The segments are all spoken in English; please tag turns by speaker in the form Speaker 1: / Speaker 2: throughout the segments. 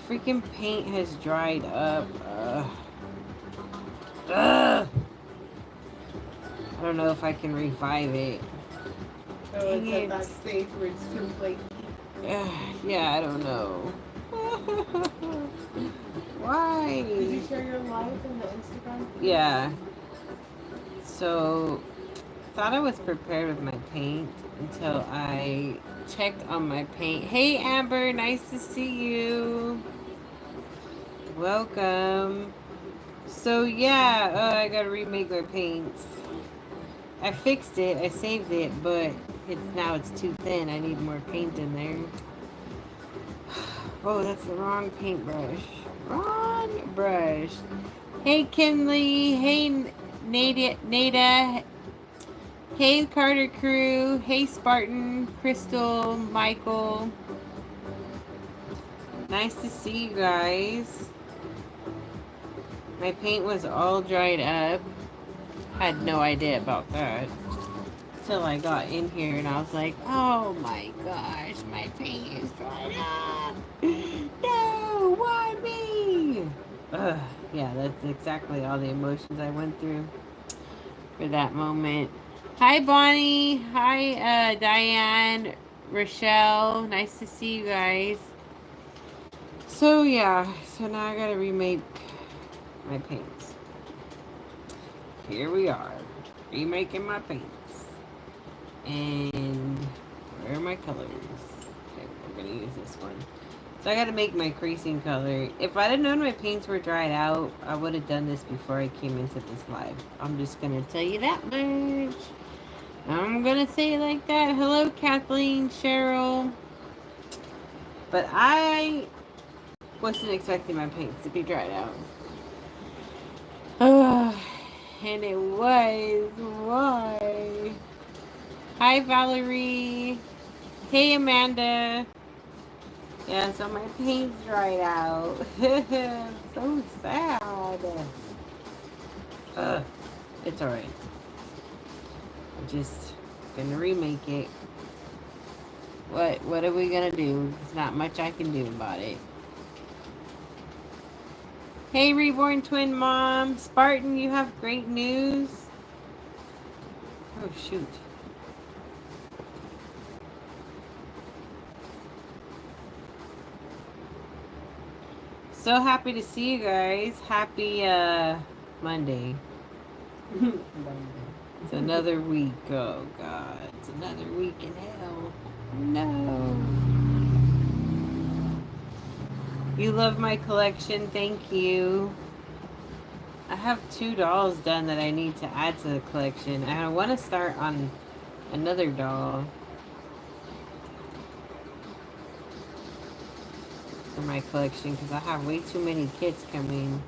Speaker 1: freaking paint has dried up. Ugh. I don't know if I can revive it.
Speaker 2: So it's at that stage where it's too flaky.
Speaker 1: Yeah, I don't know. Why?
Speaker 2: Did you share your live in the Instagram?
Speaker 1: Yeah. So, thought I was prepared with my paint until I checked on my paint. Hey Amber, nice to see you. Welcome. So yeah, I gotta remake my paints. I fixed it, I saved it, but now it's too thin. I need more paint in there. Oh, that's the wrong paintbrush. Wrong brush. Hey Kinley. Hey Nada. Hey Carter Crew. Hey Spartan. Crystal. Michael. Nice to see you guys. My paint was all dried up. Had no idea about that. Till I got in here and I was like, oh my gosh, my paint is dried up. No, why me? Ugh, yeah, that's exactly all the emotions I went through for that moment. Hi, Bonnie. Hi, Diane, Rochelle. Nice to see you guys. So, yeah. So now I gotta remake my paints. Here we are. Remaking my paints. And where are my colors? Okay, we're gonna use this one. So I gotta make my creasing color. If I'd have known my paints were dried out, I would have done this before I came into this live. I'm just gonna tell you that much. I'm gonna say it like that. Hello, Kathleen, Cheryl. But I wasn't expecting my paints to be dried out. And it was. Why? Hi, Valerie. Hey, Amanda. Yeah, so my paint's dried out. So sad. It's alright. I'm just gonna remake it. What are we gonna do? There's not much I can do about it. Hey, Reborn Twin Mom. Spartan, you have great news. Oh, shoot. So happy to see you guys. Happy Monday. It's another week. Oh God, it's another week in hell. No. You love my collection. Thank you. I have 2 dolls done that I need to add to the collection. And I want to start on another doll for my collection because I have way too many kits coming.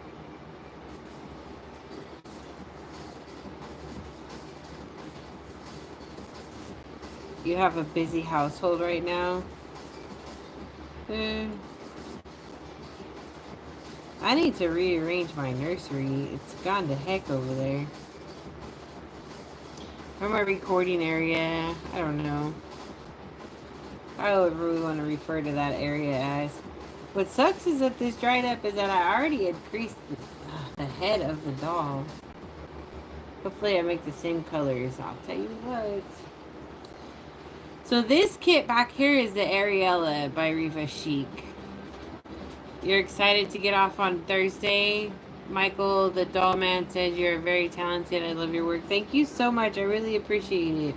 Speaker 1: You have a busy household right now? I need to rearrange my nursery. It's gone to heck over there. Or my recording area. I don't know. I would really want to refer to that area as. What sucks is that this dried up is that I already had creased the head of the doll. Hopefully I make the same colors. I'll tell you what. So this kit back here is the Ariella by Riva Chic. You're excited to get off on Thursday? Michael, the doll man, says you're very talented. I love your work. Thank you so much. I really appreciate it.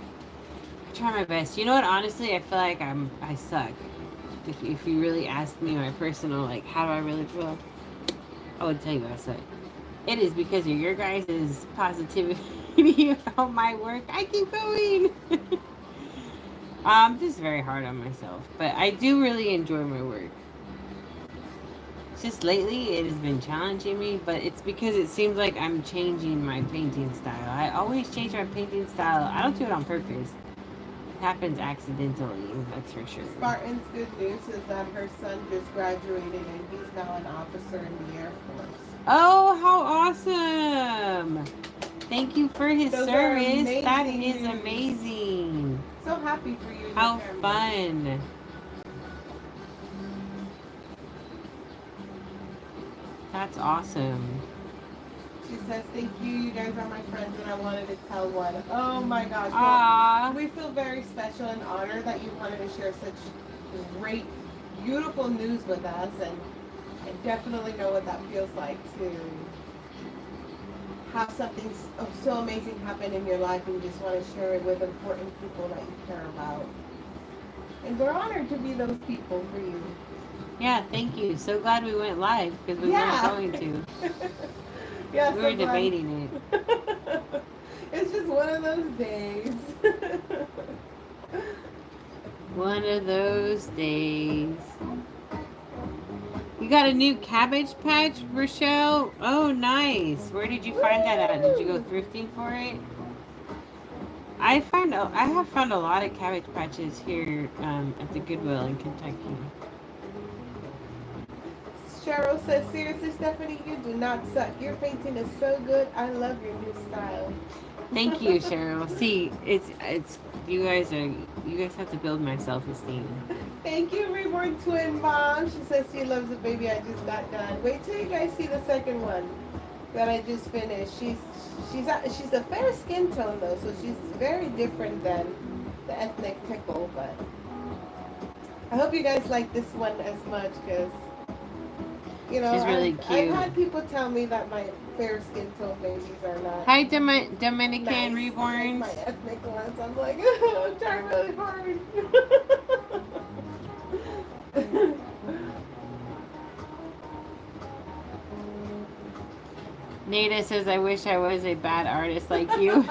Speaker 1: I try my best. You know what? Honestly, I feel like I suck. If you really ask me my personal, like, how do I really feel? I would tell you I suck. It is because of your guys' positivity about my work. I keep going. I'm just very hard on myself. But I do really enjoy my work. Just lately, it has been challenging me, but it's because it seems like I'm changing my painting style. I always change my painting style. I don't do it on purpose. It happens accidentally, that's for sure.
Speaker 2: Spartan's good news is that her son just graduated and he's now an officer in the Air Force.
Speaker 1: Oh, how awesome! Thank you for his service. That is amazing.
Speaker 2: So happy for you.
Speaker 1: How fun. That's awesome.
Speaker 2: She says, thank you. You guys are my friends, and I wanted to tell one. Oh my gosh.
Speaker 1: Aww.
Speaker 2: Well, we feel very special and honored that you wanted to share such great, beautiful news with us. And I definitely know what that feels like to have something so amazing happen in your life, and you just want to share it with important people that you care about. And we're honored to be those people for you.
Speaker 1: Yeah, thank you. So glad we went live because we weren't going to.
Speaker 2: Yeah,
Speaker 1: we were debating
Speaker 2: it. It's just one of those days.
Speaker 1: One of those days. You got a new Cabbage Patch, Rochelle? Oh, nice. Where did you find that at? Did you go thrifting for it? I have found a lot of Cabbage Patches here at the Goodwill in Kentucky.
Speaker 2: Cheryl says, seriously, Stephanie, you do not suck. Your painting is so good. I love your new style.
Speaker 1: Thank you, Cheryl. See, it's you guys have to build my self-esteem.
Speaker 2: Thank you, Reborn Twin Mom. She says she loves the baby I just got done. Wait till you guys see the second one that I just finished. She's a fair skin tone though, so she's very different than the ethnic pickle. But I hope you guys like this one as much because. You know,
Speaker 1: she's really cute.
Speaker 2: I've had people tell me that my fair skin tone babies are not.
Speaker 1: Hi, Dominican
Speaker 2: nice,
Speaker 1: Reborns.
Speaker 2: like my ethnic ones. I'm like, I'm trying really hard.
Speaker 1: Nada says, I wish I was a bad artist like you.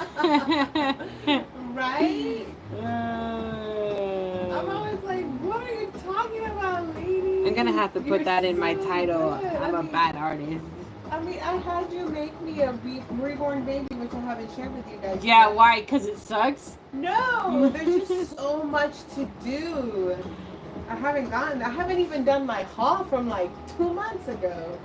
Speaker 2: Right? I'm always like, what are you talking about, lady?
Speaker 1: I'm going to have to put that in my title.
Speaker 2: Good.
Speaker 1: I'm a bad artist.
Speaker 2: I mean, I had you make me a reborn baby, which I haven't shared with you guys.
Speaker 1: Yeah, why? Because it sucks?
Speaker 2: No, there's just so much to do. I haven't even done my haul from like 2 months ago.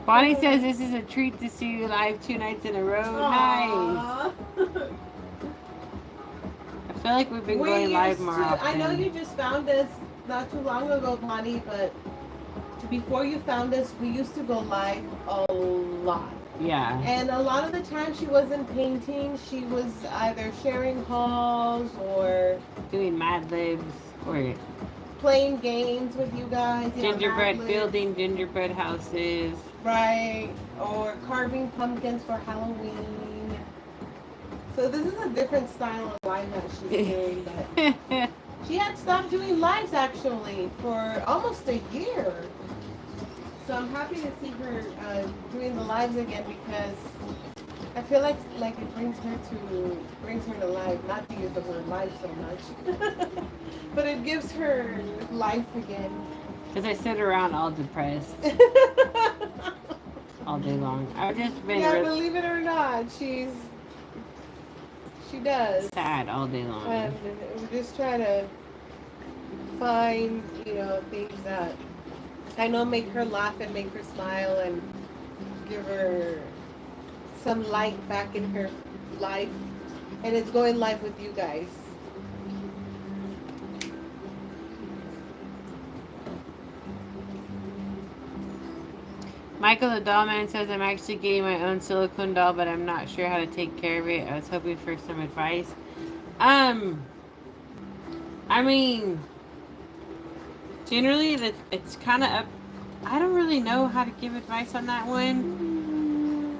Speaker 1: Bonnie says this is a treat to see you live 2 nights in a row.
Speaker 2: Aww.
Speaker 1: Nice. I feel like we've been going live more often.
Speaker 2: I know you just found us not too long ago, Bonnie, but before you found us, we used to go live a lot.
Speaker 1: Yeah.
Speaker 2: And a lot of the time she wasn't painting. She was either sharing hauls or
Speaker 1: doing Mad Libs or
Speaker 2: playing games with you guys.
Speaker 1: Gingerbread, building gingerbread houses.
Speaker 2: Right. Or carving pumpkins for Halloween. So this is a different style of live that she's doing. But she had stopped doing lives actually for almost a year. So I'm happy to see her doing the lives again because I feel like it brings her to life. Not to use the word life so much, but it gives her life again.
Speaker 1: Because I sit around all depressed all day long. I've just been
Speaker 2: believe it or not, she does
Speaker 1: sad all day long.
Speaker 2: And we're just trying to find things that I know make her laugh and make her smile and give her some light back in her life. And it's going live with you guys.
Speaker 1: Michael the Doll Man says, I'm actually getting my own silicone doll, but I'm not sure how to take care of it. I was hoping for some advice. I mean, generally, it's kind of up. I don't really know how to give advice on that one.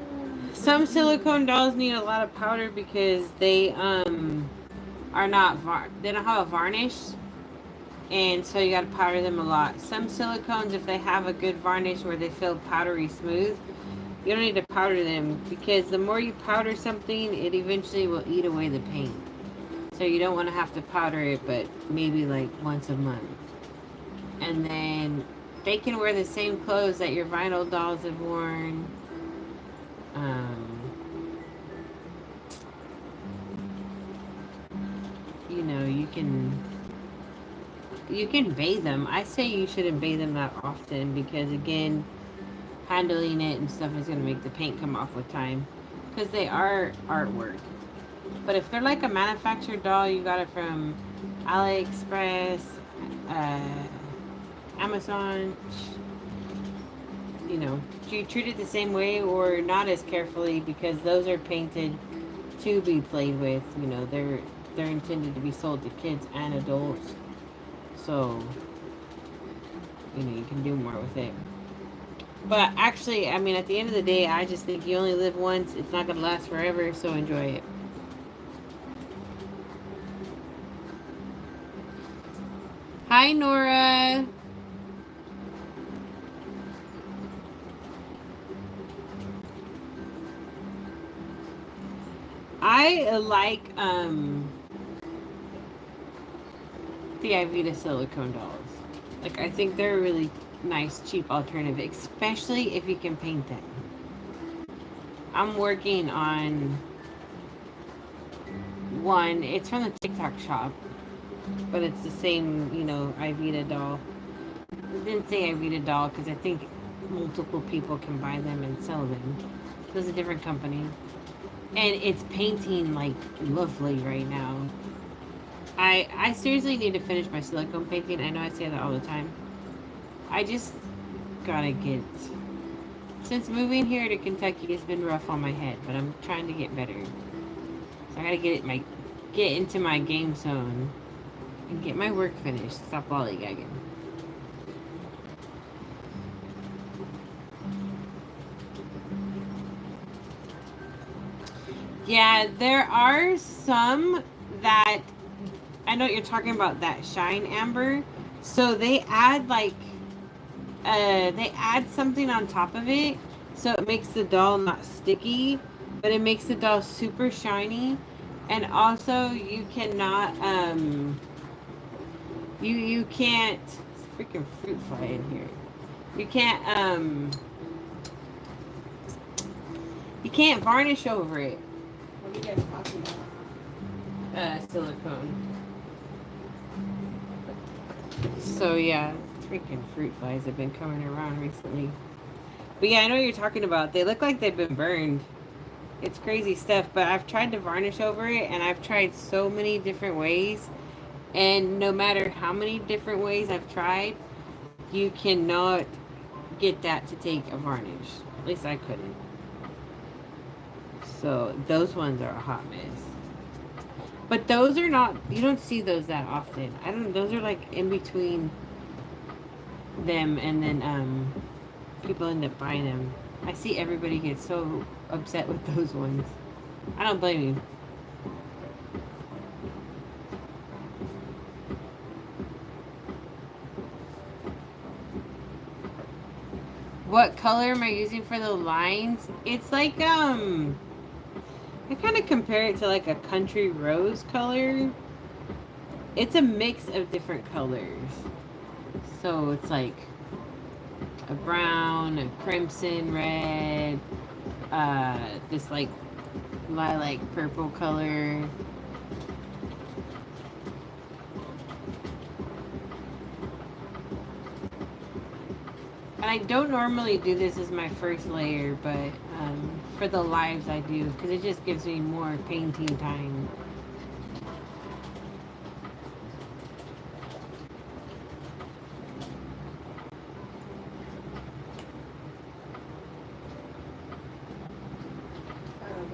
Speaker 1: Some silicone dolls need a lot of powder because they are not they don't have a varnish, and so you got to powder them a lot. Some silicones, if they have a good varnish where they feel powdery smooth, you don't need to powder them because the more you powder something, it eventually will eat away the paint. So you don't want to have to powder it, but maybe like once a month. And then they can wear the same clothes that your vinyl dolls have worn. You can bathe them. I say you shouldn't bathe them that often because, again, handling it and stuff is going to make the paint come off with time because they are artwork. But if they're like a manufactured doll, you got it from AliExpress, Amazon, you know, do you treat it the same way or not as carefully, because those are painted to be played with. You know, they're intended to be sold to kids and adults. So, you know, you can do more with it. But actually, I mean, at the end of the day, I just think you only live once. It's not going to last forever, so enjoy it. Hi, Nora. I like the Ivita silicone dolls. Like, I think they're a really nice, cheap alternative, especially if you can paint them. I'm working on one. It's from the TikTok shop, but it's the same, you know, Ivita doll. I didn't say Ivita doll because I think multiple people can buy them and sell them. So it's a different company. And it's painting like lovely right now. I seriously need to finish my silicone painting. I know I say that all the time. I just gotta get... Since moving here to Kentucky, it's been rough on my head, but I'm trying to get better. So I gotta get into my game zone and get my work finished. Stop lollygagging. Yeah, there are some that... I know what you're talking about, that shine amber. So they add like... they add something on top of it. So it makes the doll not sticky. But it makes the doll super shiny. And also you cannot... You can't... It's a freaking fruit fly in here. You can't varnish over it.
Speaker 2: What are you guys talking about?
Speaker 1: Silicone. So yeah, freaking fruit flies have been coming around recently. But yeah, I know what you're talking about. They look like they've been burned. It's crazy stuff, but I've tried to varnish over it, and I've tried so many different ways. And no matter how many different ways I've tried, you cannot get that to take a varnish. At least I couldn't. So those ones are a hot mess. But those are not, you don't see those that often. Those are like in between them, and then people end up buying them. I see everybody get so upset with those ones. I don't blame you. What color am I using for the lines? It's like, I kind of compare it to like a country rose color. It's a mix of different colors. So it's like a brown, a crimson, red, this like lilac purple color. And I don't normally do this as my first layer, but for the lives I do, because it just gives me more painting time.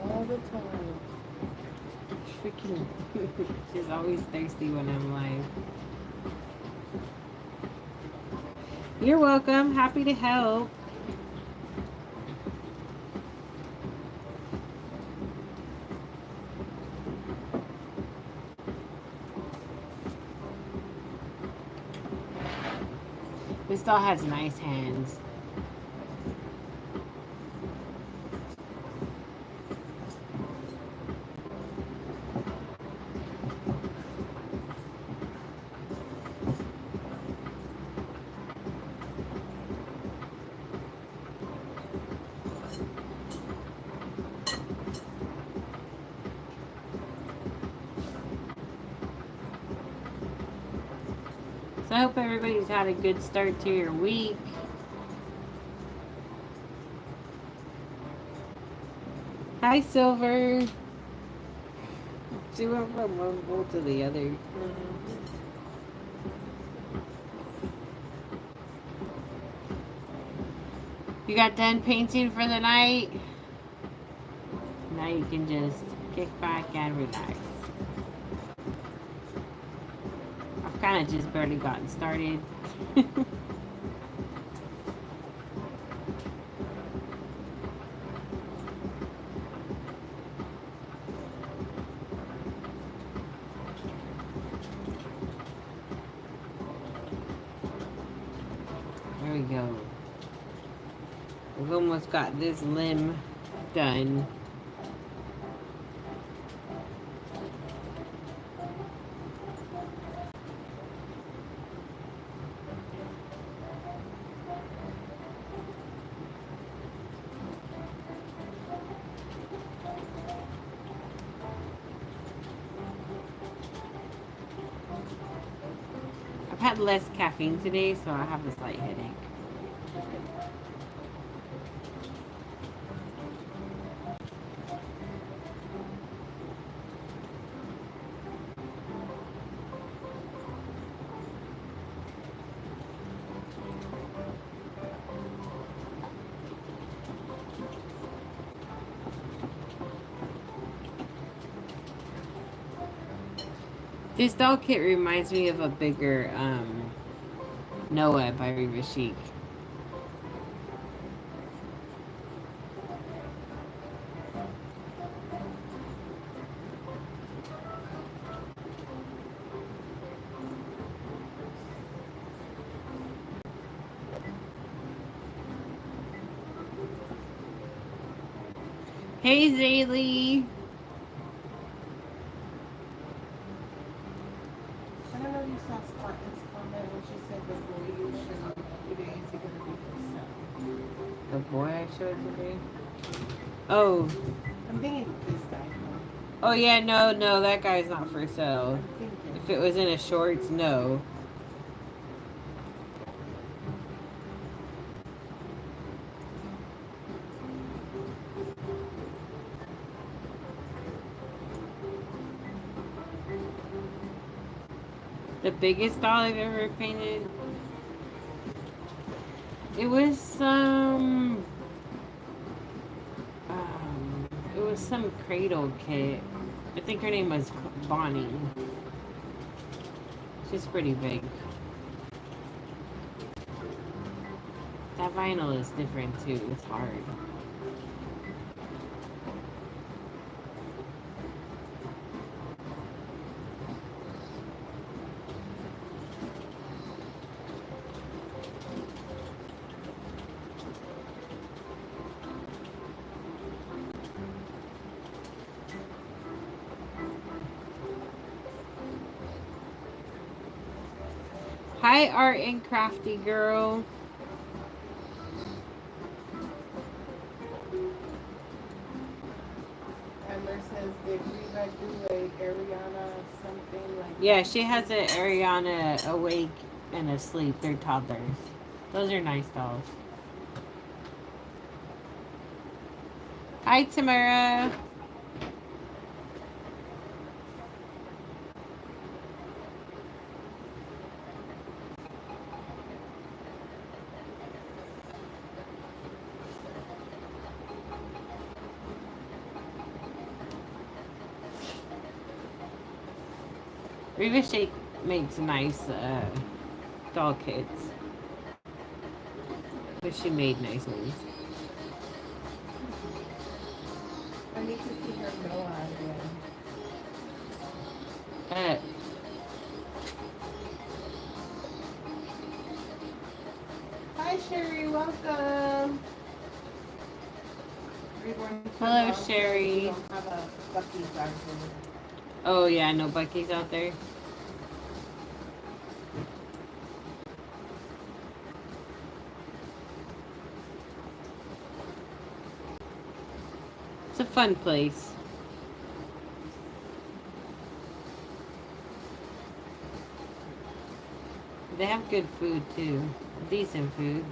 Speaker 2: All the time.
Speaker 1: Freaking, she's always thirsty when I'm live. You're welcome. Happy to help. This doll has nice hands. So I hope everybody's had a good start to your week. Hi, Silver. She went from one bowl to the other. You got done painting for the night? Now you can just kick back and relax. I've kind of just barely gotten started. There we go. We've almost got this limb done. I've had less caffeine today, so I have a slight headache. This doll kit reminds me of a bigger Noah by Reva Chic. Hey, Zaylee.
Speaker 2: I don't know if you saw Spartan's comment when she said the boy you showed today is going to be for sale.
Speaker 1: The boy I showed today? Oh.
Speaker 2: I'm thinking this guy.
Speaker 1: Oh, yeah, no, that guy's not for sale.
Speaker 2: I'm thinking.
Speaker 1: If it was in a shorts, no. The biggest doll I've ever painted. It was some cradle kit. I think her name was Bonnie. She's pretty big. That vinyl is different too. It's hard. Hi, Art and Crafty Girl.
Speaker 2: Emma says, did Reva do a Ariana something like
Speaker 1: Yeah, she has an Ariana awake and asleep. They're toddlers. Those are nice dolls. Hi, Tamara. Reva Chic makes nice doll kits. But she made nice ones.
Speaker 2: I need to see her Noah again. Hi, Sherry. Welcome. Reborn.
Speaker 1: Hello, Sherry.
Speaker 2: We don't have a Buc-ee's out here.
Speaker 1: Oh, yeah, no Buc-ee's out there. It's a fun place. They have good food, too. Decent food.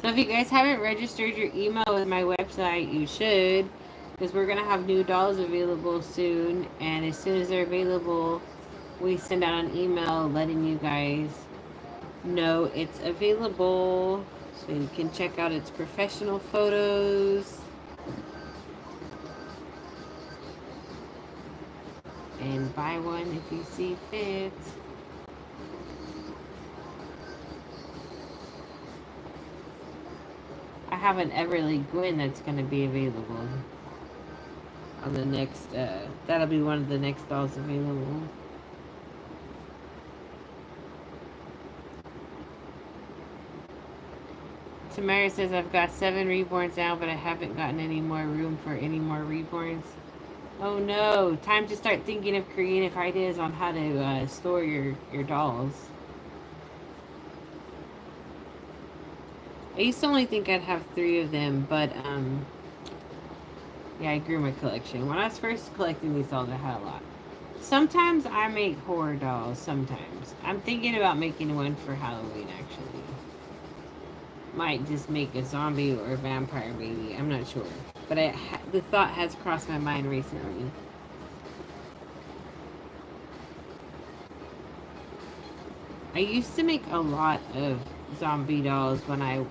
Speaker 1: So if you guys haven't registered your email with my website, you should. because we're gonna have new dolls available soon, and as soon as they're available, we send out an email letting you guys know it's available, so you can check out its professional photos and buy one if you see fit. I have an Everly Gwyn that's going to be available on the next, that'll be one of the next dolls available. Tamara says, I've got 7 reborns now, but I haven't gotten any more room for any more reborns. Oh no, time to start thinking of creative ideas on how to store your dolls. I used to only think I'd have 3 of them, but yeah, I grew my collection. When I was first collecting these dolls, I had a lot. Sometimes I make horror dolls, sometimes. I'm thinking about making one for Halloween, actually. Might just make a zombie or a vampire baby, I'm not sure. But the thought has crossed my mind recently. I used to make a lot of zombie dolls when I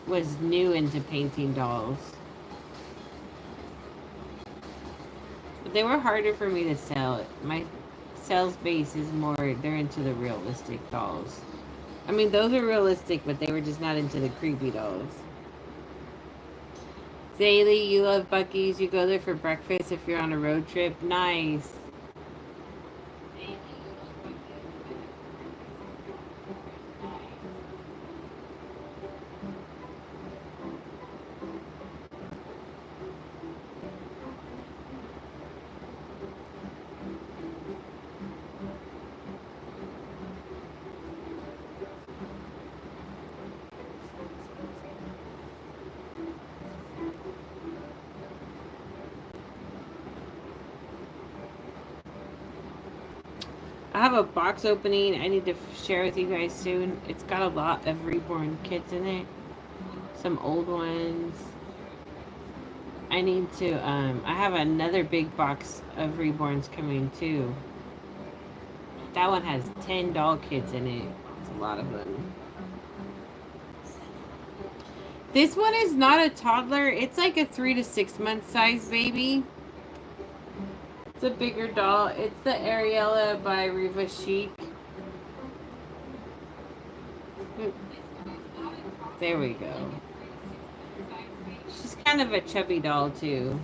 Speaker 1: was new into painting dolls. But they were harder for me to sell. My sales base is more, they're into the realistic dolls. I mean, those are realistic, but they were just not into the creepy dolls. Zaylee, you love Buc-ee's. You go there for breakfast if you're on a road trip. Nice. I have a box opening I need to share with you guys soon. It's got a lot of reborn kits in it. Some old ones. I need to, I have another big box of reborns coming too. That one has 10 doll kits in it. It's a lot of them. This one is not a toddler. It's like a 3 to 6 month size baby. It's a bigger doll. It's the Ariella by Riva Chic. There we go. She's kind of a chubby doll too.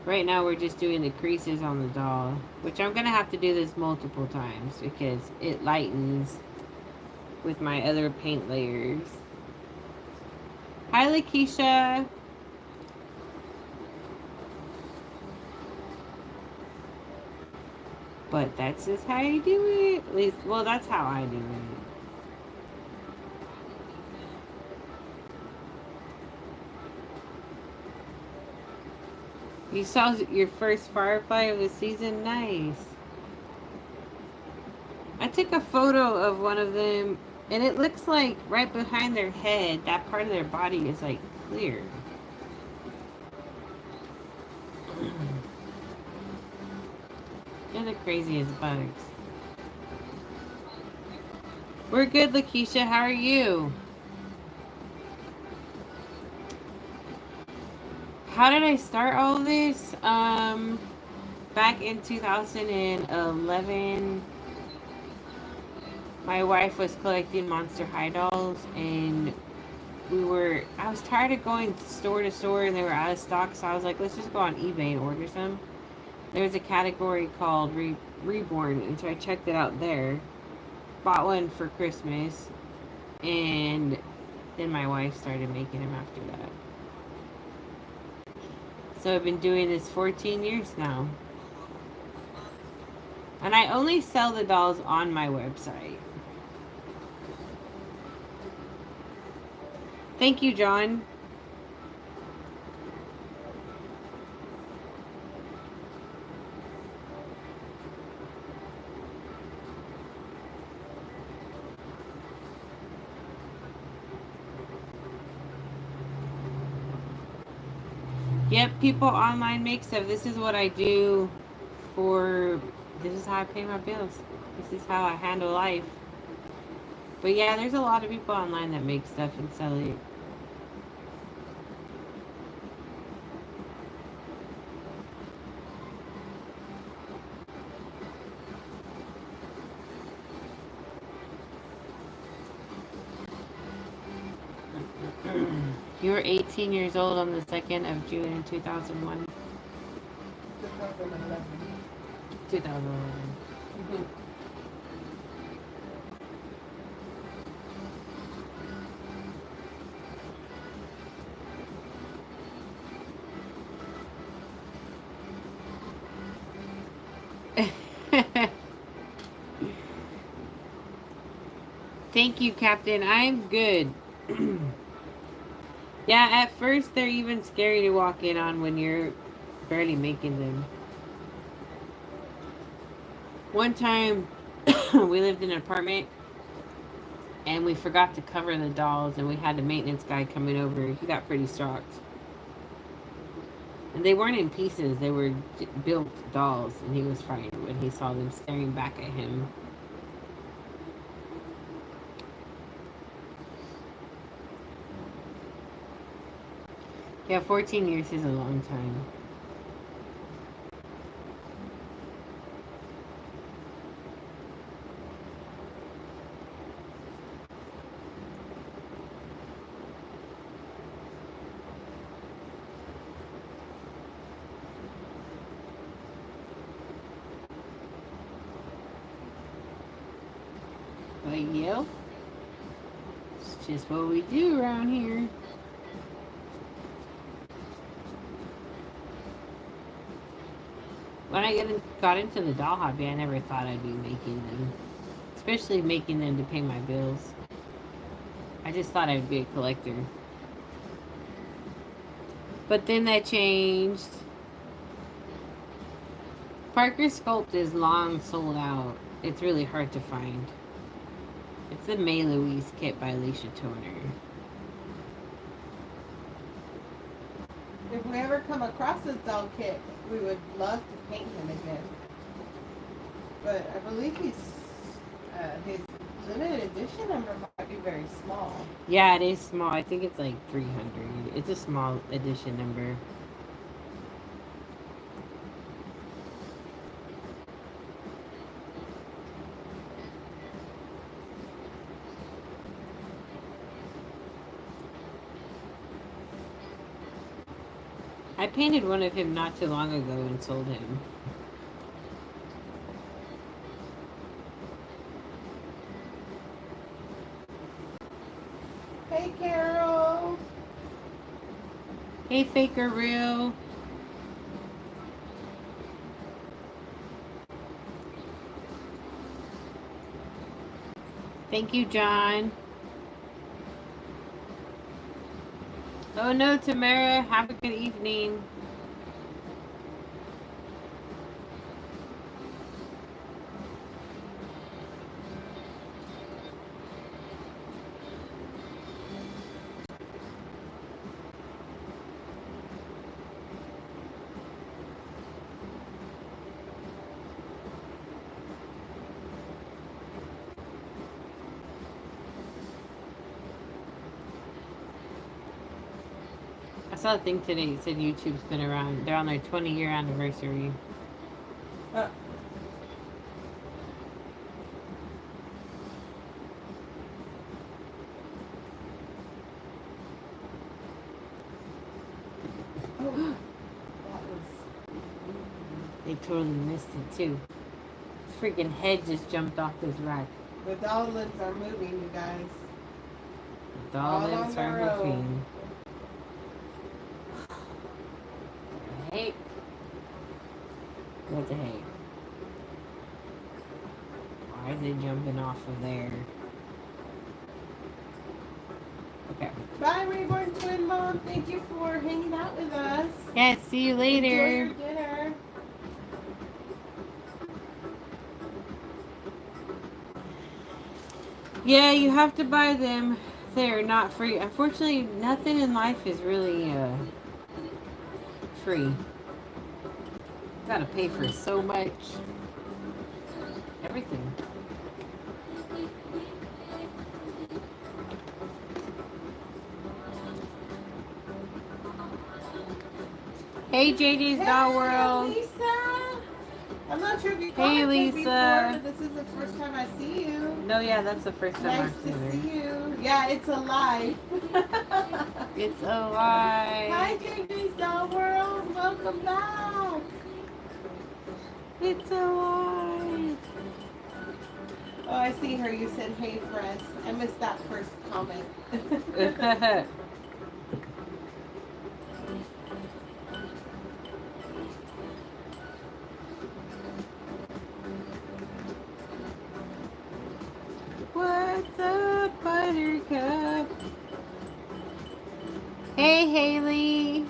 Speaker 1: Right now we're just doing the creases on the doll, which I'm going to have to do this multiple times because it lightens with my other paint layers. Hi, Lakeisha. But that's just how you do it. At least, well, that's how I do it. You saw your first firefly of the season? Nice. I took a photo of one of them, and it looks like right behind their head, that part of their body is like clear. They're the craziest bugs. We're good, Lakeisha. How are you? How did I start all of this? Back in 2011, my wife was collecting Monster High dolls, and I was tired of going store to store and they were out of stock, so I was like, let's just go on eBay and order some. There's a category called reborn, and so I checked it out there. Bought one for Christmas, and then my wife started making them after that. So I've been doing this 14 years now. And I only sell the dolls on my website. Thank you, John. Yep, people online make stuff. This is what I do for, this is how I pay my bills. This is how I handle life. But yeah, there's a lot of people online that make stuff and sell it. You were 18 years old on the 2nd of June in 2001.
Speaker 2: 2011.
Speaker 1: 2011. Thank you, Captain. I'm good. Yeah, at first they're even scary to walk in on when you're barely making them. One time, we lived in an apartment and we forgot to cover the dolls, and we had the maintenance guy coming over. He got pretty shocked. And they weren't in pieces, they were built dolls, and he was frightened when he saw them staring back at him. Yeah, 14 years is a long time. But yep, it's just what we do around here. When I got into the doll hobby, I never thought I'd be making them. Especially making them to pay my bills. I just thought I'd be a collector. But then that changed. Parker Sculpt is long sold out. It's really hard to find. It's the May Louise kit by Alicia Toner.
Speaker 2: If we ever come across this doll kit, we would love to paint him again. But I believe his limited edition number might be very small.
Speaker 1: Yeah, it is small. I think it's like 300. It's a small edition number. I painted one of him not too long ago and sold him.
Speaker 2: Hey, Carol.
Speaker 1: Hey, Faker Real. Thank you, John. Oh no, Tamara. Have a good evening. I saw a thing today that said YouTube's been around. They're on their 20-year anniversary.
Speaker 2: Oh, that was...
Speaker 1: They totally missed it too. This freaking head just jumped off this rack.
Speaker 2: The doll lids are moving, you guys.
Speaker 1: The doll
Speaker 2: All
Speaker 1: lids
Speaker 2: on
Speaker 1: are
Speaker 2: their own.
Speaker 1: moving. Hey. What the heck? Why is it jumping off of there? Okay.
Speaker 2: Bye, Reborn Twin Mom. Thank you for hanging out with us.
Speaker 1: Yeah, see you later.
Speaker 2: Enjoy your dinner.
Speaker 1: Yeah, you have to buy them. They're not free. Unfortunately, nothing in life is really free. Gotta pay for so much. Everything. Hey, JJ's Doll World.
Speaker 2: Lisa. I'm not sure if you
Speaker 1: Hey,
Speaker 2: commented
Speaker 1: Lisa.
Speaker 2: before, but this is the first time I see you.
Speaker 1: No, yeah, that's the first time
Speaker 2: Nice
Speaker 1: I've seen
Speaker 2: to
Speaker 1: her.
Speaker 2: see you. Yeah, it's alive.
Speaker 1: It's alive.
Speaker 2: Hi, JJ's Doll World. Welcome back.
Speaker 1: It's alive.
Speaker 2: Oh, I see her. You said, hey, friends. I missed that first comment.
Speaker 1: What's up, Buttercup? Hey, Haley.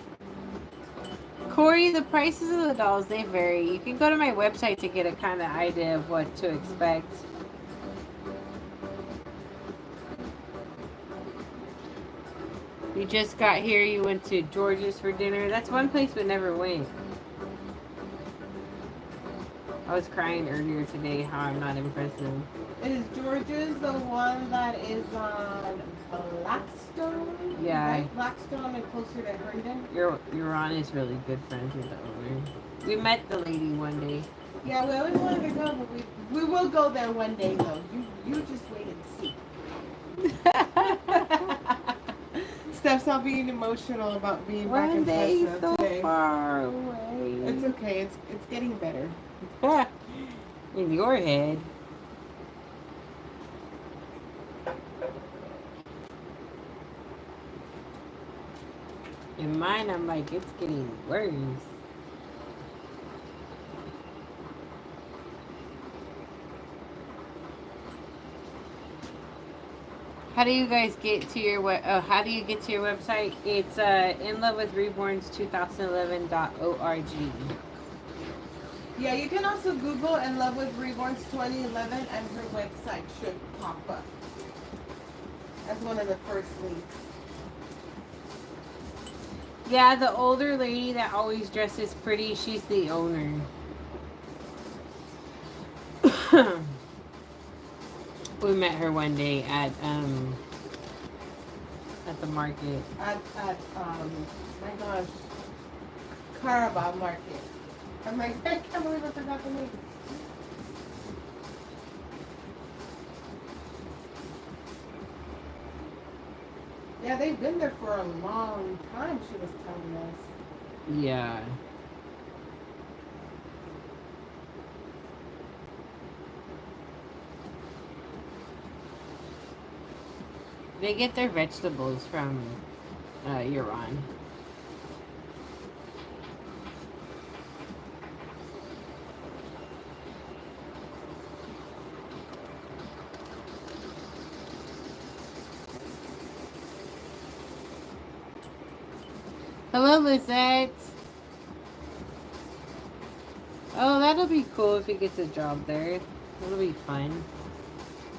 Speaker 1: Corey, the prices of the dolls, they vary. You can go to my website to get a kind of idea of what to expect. You just got here, you went to George's for dinner. That's one place we never went. I was crying earlier today how I'm not impressive.
Speaker 2: Is George's the one that is on Blackstone?
Speaker 1: Yeah.
Speaker 2: Right? Blackstone and closer to Herndon?
Speaker 1: Your Ron is really good friends with the owner. We met the lady one day.
Speaker 2: Yeah, we always wanted to go, but we will go there one day, though. You just wait and see. Steph's not being emotional about being back in
Speaker 1: One day
Speaker 2: Fresno
Speaker 1: so
Speaker 2: today.
Speaker 1: far away.
Speaker 2: It's okay. It's getting better.
Speaker 1: In your head. In mine, I'm like, it's getting worse. How do you guys get to your how do you get to your website? It's nlovewithreborns2011.org.
Speaker 2: Yeah, you can also Google and Love with Reborns 2011 and her website should pop up. That's one of the first links.
Speaker 1: Yeah, the older lady that always dresses pretty, she's the owner. We met her one day at the market.
Speaker 2: At my gosh, Carabao Market. I'm like, I can't believe I forgot the name. Yeah, they've been there for a long time, she was telling us.
Speaker 1: Yeah. They get their vegetables from Iran. Hello, Lizette. Oh, that'll be cool if he gets a job there. It'll be fun.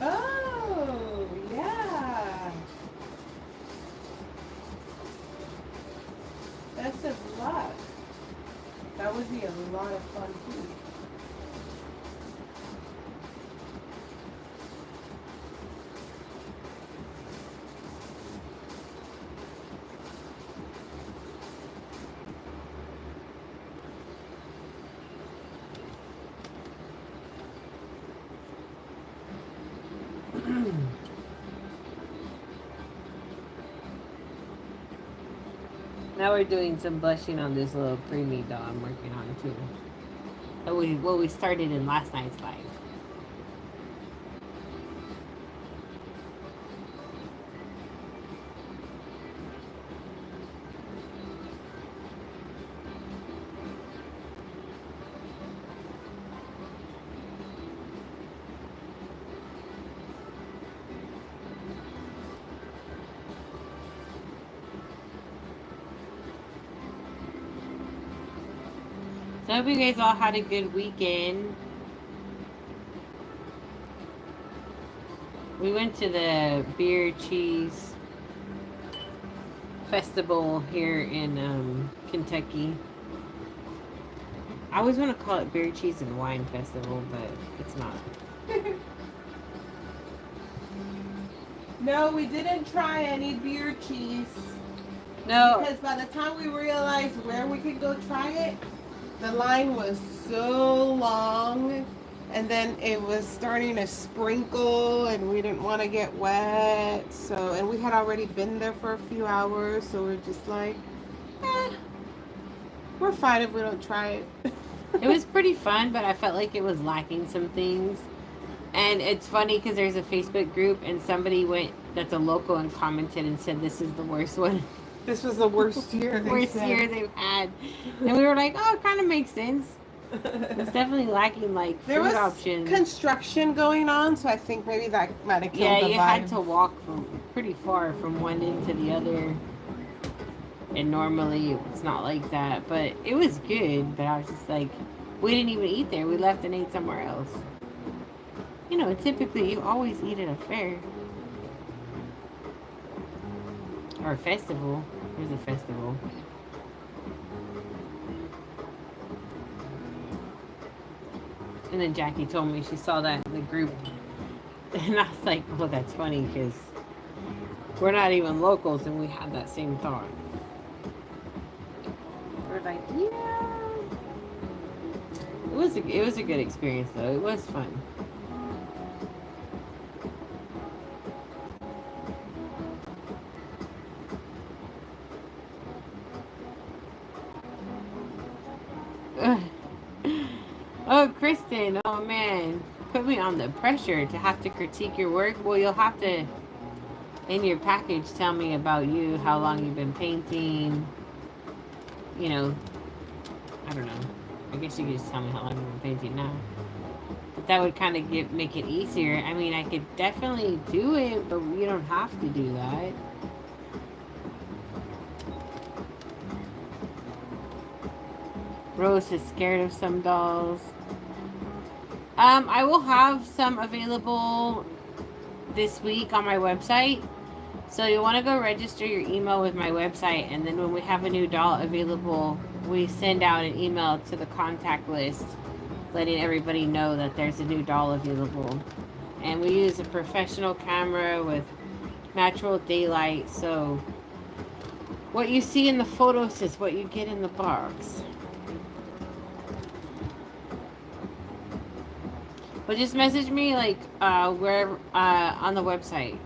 Speaker 2: Oh, yeah. Best of luck. That would be a lot of fun too.
Speaker 1: Now we're doing some blushing on this little preemie doll I'm working on too. What we started in last night's live. So I hope you guys all had a good weekend. We went to the beer cheese festival here in Kentucky. I always want to call it beer cheese and wine festival, but it's not.
Speaker 2: No, we didn't try any beer cheese.
Speaker 1: No.
Speaker 2: Because by the time we realized where we could go try it, the line was so long. And then it was starting to sprinkle and we didn't want to get wet. So, and we had already been there for a few hours. So we're just like, we're fine if we don't try it.
Speaker 1: It was pretty fun, but I felt like it was lacking some things. And it's funny because there's a Facebook group and somebody went that's a local and commented and said this is the worst one.
Speaker 2: This was the worst year.
Speaker 1: Worst year they've had. And we were like, oh, it kind of makes sense. It's definitely lacking like
Speaker 2: there
Speaker 1: food
Speaker 2: was
Speaker 1: options.
Speaker 2: Construction going on, so I think maybe that might have killed the vibe.
Speaker 1: Yeah, you had to walk from pretty far from one end to the other. And normally it's not like that, but it was good. But I was just like, we didn't even eat there. We left and ate somewhere else. You know, typically you always eat at a fair. Or a festival. There's a festival. And then Jackie told me she saw that in the group. And I was like, well, that's funny because we're not even locals and we had that same thought. We're like, yeah. It was a good experience though. It was fun. Oh, Kristen, oh man, put me on the pressure to have to critique your work. Well, you'll have to, in your package, tell me about you, how long you've been painting, you know, I don't know. I guess you could just tell me how long you've been painting now. But that would kind of make it easier. I mean, I could definitely do it, but you don't have to do that. Rose is scared of some dolls. I will have some available this week on my website. So you want to go register your email with my website, and then when we have a new doll available, we send out an email to the contact list letting everybody know that there's a new doll available. And we use a professional camera with natural daylight, so what you see in the photos is what you get in the box. But just message me like wherever on the website,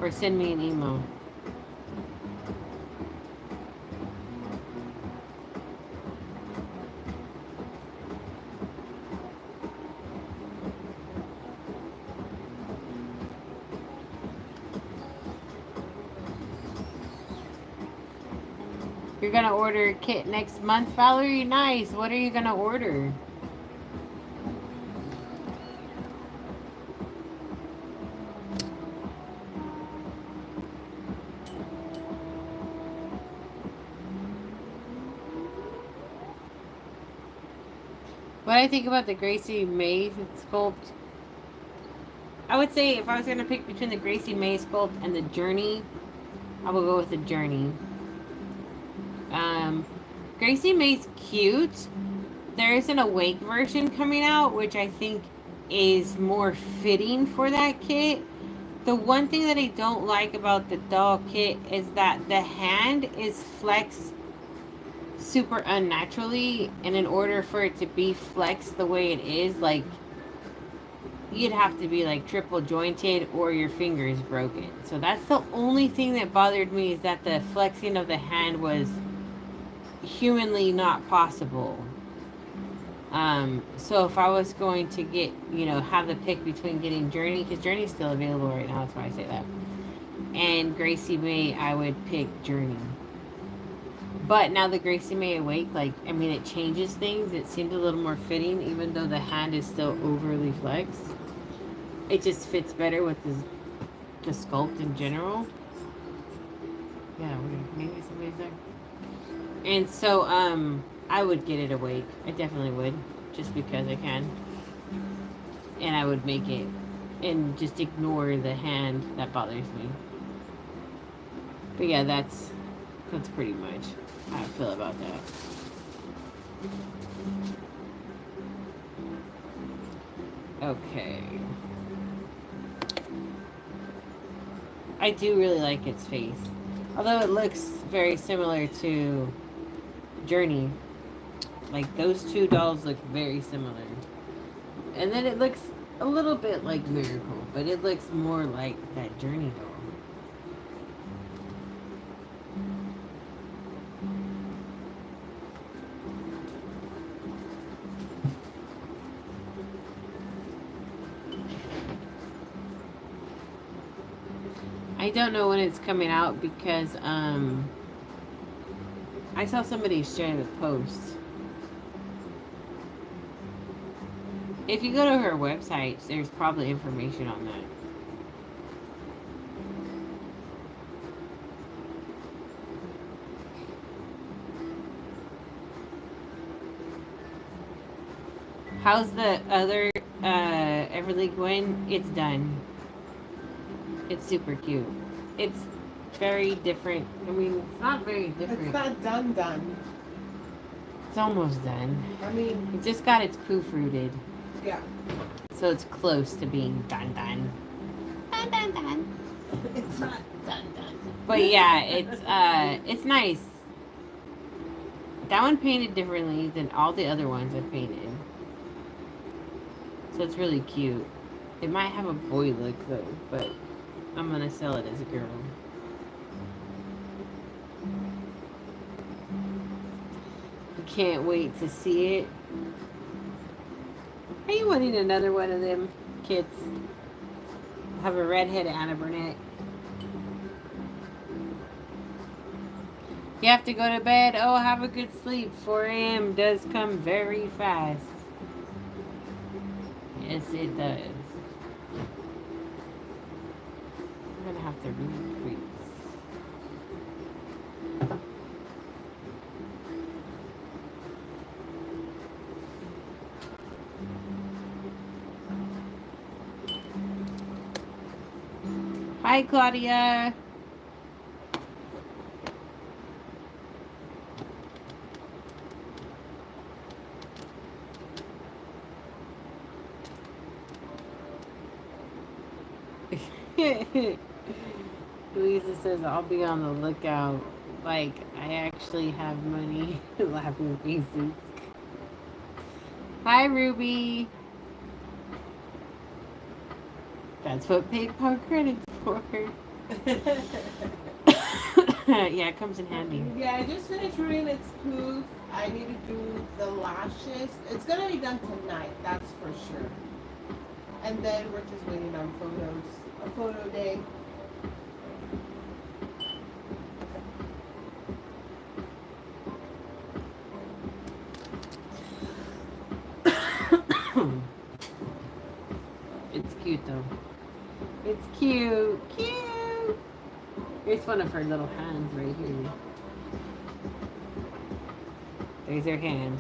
Speaker 1: or send me an email. You're gonna order a kit next month, Valerie? Nice. What are you gonna order? What I think about the Gracie May sculpt, I would say if I was going to pick between the Gracie May sculpt and the Journey, I would go with the Journey. Gracie May's cute. There is an awake version coming out, which I think is more fitting for that kit. The one thing that I don't like about the doll kit is that the hand is flexed super unnaturally, and in order for it to be flexed the way it is, like, you'd have to be like triple jointed or your finger is broken. So that's the only thing that bothered me, is that the flexing of the hand was humanly not possible. So if I was going to get, you know, have the pick between getting Journey, because Journey's still available right now, that's why I say that, and Gracie May, I would pick Journey. But now the Gracie May Awake, like, I mean, it changes things. It seems a little more fitting, even though the hand is still overly flexed. It just fits better with the sculpt in general. Yeah, maybe somebody's there. And so, I would get it awake. I definitely would, just because I can. And I would make it and just ignore the hand that bothers me. But yeah, that's pretty much how I feel about that. Okay. I do really like its face. Although it looks very similar to Journey. Like, those two dolls look very similar. And then it looks a little bit like Miracle, but it looks more like that Journey doll. I don't know when it's coming out because I saw somebody share the post. If you go to her website, there's probably information on that. How's the other Everly Gwen? It's done. It's super cute. It's very different. I mean, it's not very different.
Speaker 2: It's not done.
Speaker 1: It's almost done.
Speaker 2: I mean,
Speaker 1: it just got its proofreaded.
Speaker 2: Yeah.
Speaker 1: So it's close to being done.
Speaker 2: It's not done.
Speaker 1: But yeah, it's nice. That one painted differently than all the other ones I've painted. So it's really cute. It might have a boy look though, but I'm gonna sell it as a girl. I can't wait to see it. Are you wanting another one of them kids? Have a redhead and a brunette. You have to go to bed. Oh, have a good sleep. 4 a.m. does come very fast. Yes, it does. I'm gonna have to read. Hi, Claudia. Louisa says, I'll be on the lookout. Like, I actually have money. Laughing faces. Hi, Ruby. That's what PayPal credit's for. Yeah, it comes in handy.
Speaker 2: Yeah, I just finished reading its poof. I need to do the lashes. It's gonna be done tonight, that's for sure. And then we're just waiting on photos. A photo day.
Speaker 1: It's cute though. It's cute. Cute. Here's one of her little hands right here. There's her hand.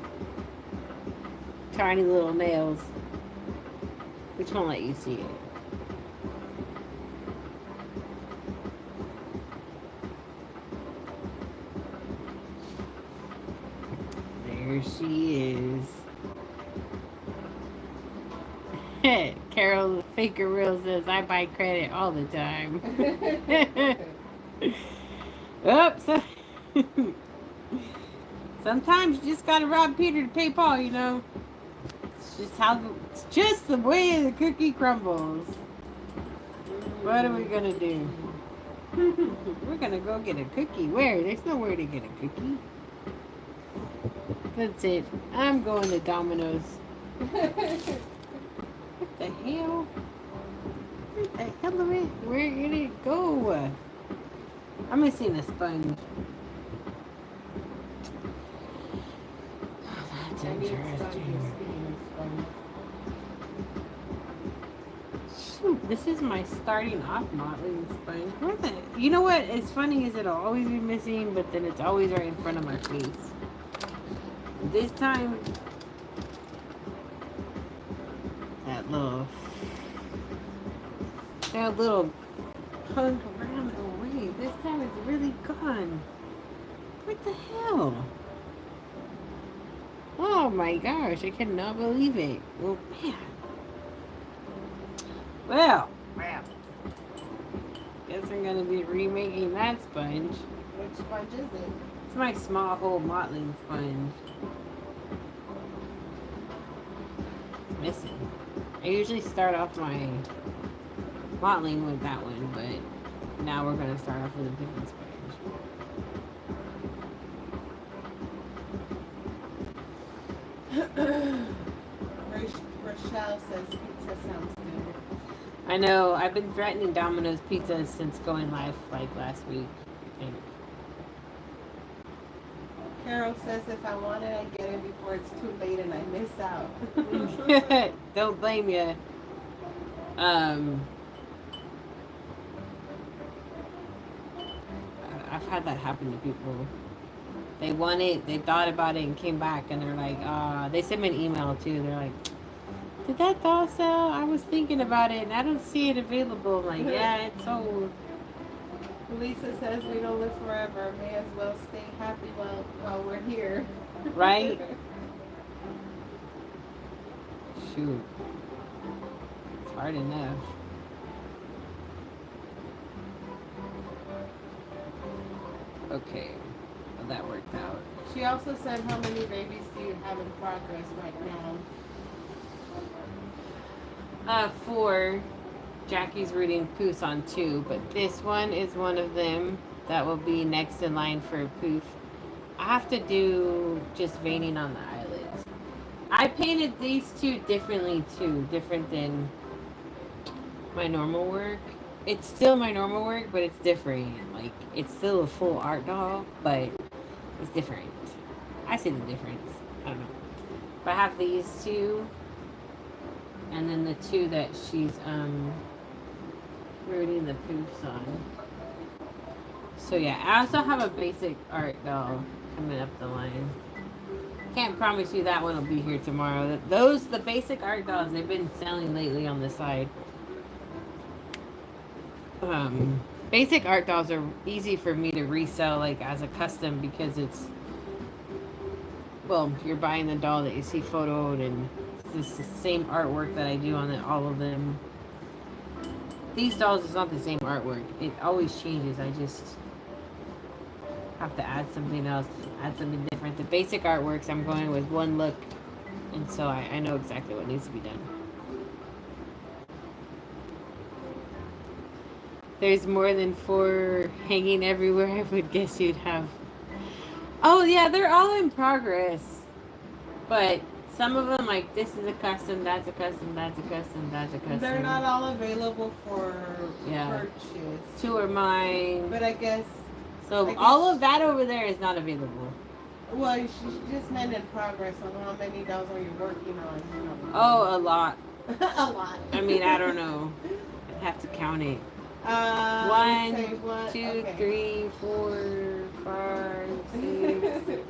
Speaker 1: Tiny little nails. Which won't let you see it. There she is. Carol Faker Real says, I buy credit all the time. Oops. Sometimes you just gotta rob Peter to pay Paul, you know. It's just the way the cookie crumbles. What are we gonna do? We're gonna go get a cookie. Where? There's nowhere to get a cookie. That's it. I'm going to Domino's. What the hell? Where the hell of it? Where did it go? I'm missing a sponge. Oh, that's interesting. Shoot, this is my starting off modeling sponge. Where the? You know what? It's funny is it'll always be missing, but then it's always right in front of my face. This time, that little hung around away. This time it's really gone. What the hell? Oh my gosh, I cannot believe it. Well, man. Well. Guess I'm gonna be remaking that sponge.
Speaker 2: Which sponge is it?
Speaker 1: It's my small hole mottling sponge. It's missing. I usually start off my mottling with that one, but now we're gonna start off with a different sponge.
Speaker 2: Rochelle says pizza sounds good.
Speaker 1: I know. I've been threatening Domino's Pizza since going live like last week, I think.
Speaker 2: Carol says if I want it, I get it before it's too late and I miss out.
Speaker 1: Don't blame you. I've had that happen to people. They want it, they thought about it and came back and they're like, they sent me an email too. They're like, did that doll sell? I was thinking about it and I don't see it available. I'm like, yeah, it's sold.
Speaker 2: Lisa says we don't live forever. May as well stay happy while we're here.
Speaker 1: Right? Shoot. It's hard enough. Okay. Well, that worked out.
Speaker 2: She also said, how many babies do you have in progress right now?
Speaker 1: 4. Jackie's reading Poos on 2, but this one is one of them that will be next in line for a Poof. I have to do just veining on the eyelids. I painted these two differently too, different than my normal work. It's still my normal work, but it's different. Like, it's still a full art doll, but it's different. I see the difference. I don't know. But I have these two, and then the two that she's rooting the Poofs on. So yeah, I also have a basic art doll coming up the line. Can't promise you that one will be here tomorrow. The basic art dolls, they've been selling lately on the side. Basic art dolls are easy for me to resell like as a custom because it's, well, you're buying the doll that you see photoed and it's the same artwork that I do on all of them. These dolls is not the same artwork. It always changes. I just have to add something else, add something different. The basic artworks, I'm going with one look, and so I know exactly what needs to be done. There's more than 4 hanging everywhere. I would guess you'd have. Oh yeah, they're all in progress. But some of them, like this is a custom, that's a custom, that's a custom, that's a custom.
Speaker 2: They're not all available for purchase.
Speaker 1: 2 are mine.
Speaker 2: But I guess.
Speaker 1: So all of that over there is not available.
Speaker 2: Well, she just meant in progress on how many dolls are you working on?
Speaker 1: Oh, a lot.
Speaker 2: A lot.
Speaker 1: I mean, I don't know. I'd have to count it. 1, 2, 3, 4, 5, 6,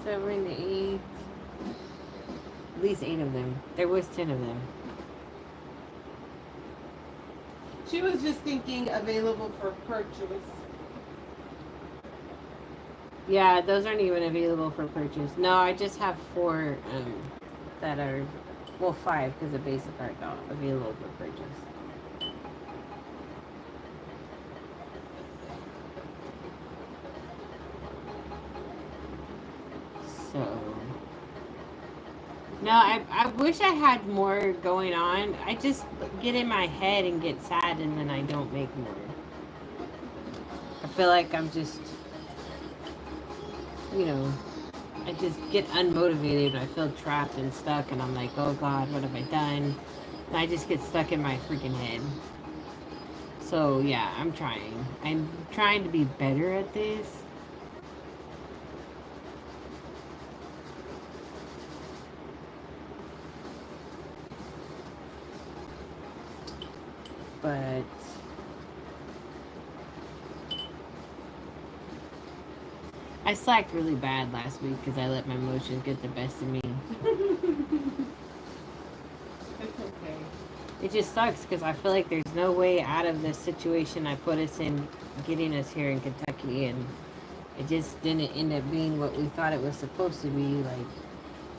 Speaker 1: 7, 8. At least 8 of them. There was 10 of them.
Speaker 2: She was just thinking available for purchase.
Speaker 1: Yeah, those aren't even available for purchase. No, I just have 4 that are, well, 5 because the basic art doll available for purchase. So, no, I wish I had more going on. I just get in my head and get sad and then I don't make more. I feel like I'm just, you know, I just get unmotivated. I feel trapped and stuck and I'm like, oh God, what have I done? And I just get stuck in my freaking head. So yeah, I'm trying. I'm trying to be better at this. But I slacked really bad last week because I let my emotions get the best of me.
Speaker 2: It's okay.
Speaker 1: It just sucks because I feel like there's no way out of the situation I put us in, getting us here in Kentucky, and it just didn't end up being what we thought it was supposed to be. Like,